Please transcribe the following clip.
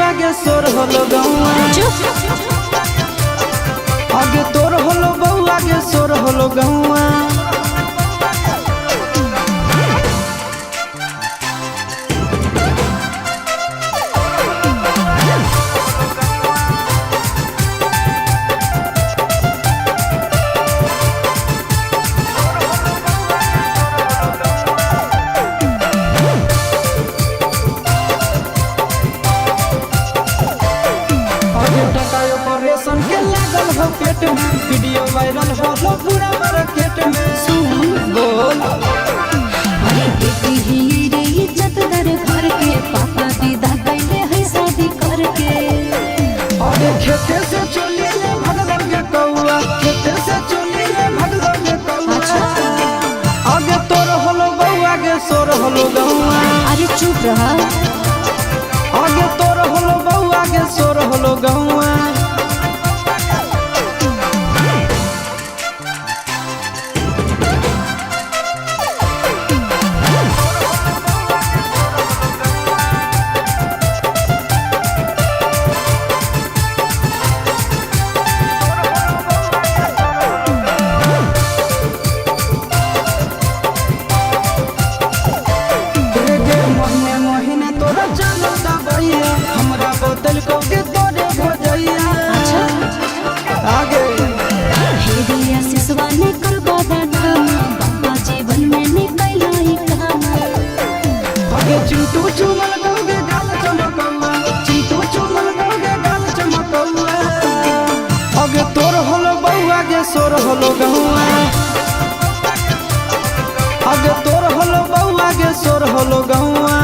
आगे सोर होलो गौआ आगे तोर होलो बहू आगे सोर होलो गौआ के लागल हो पेट में वीडियो वायरल हो पूरा मार्केट में बोल अरे बेटी ही रे इज्जत दर घर के पापा विदा कैले है शादी करके अरे खेते से चली ले भगदड़ के कौआ खेते से चली ले भगदड़ के कौआ आगे तोर होलो बहू आगे सोर होलो गौआ अरे चुप रहा आगे तोर होलो बहू आगे सोर होलो गौआ हमरा बोतल को के तोरे भजैया आगे हेरिया सिसवा ने करबा दाम बाबा जीवन में निकलाई काम आगे चिंटू चुमल गौगे गाल चमकौआ चिंटू चुमल गौगे गाल चमकौआ आगे तोर होलो बहू आगे सोर होलो गौआ आगे तोर होलो बहू आगे सोर होलो गौआ।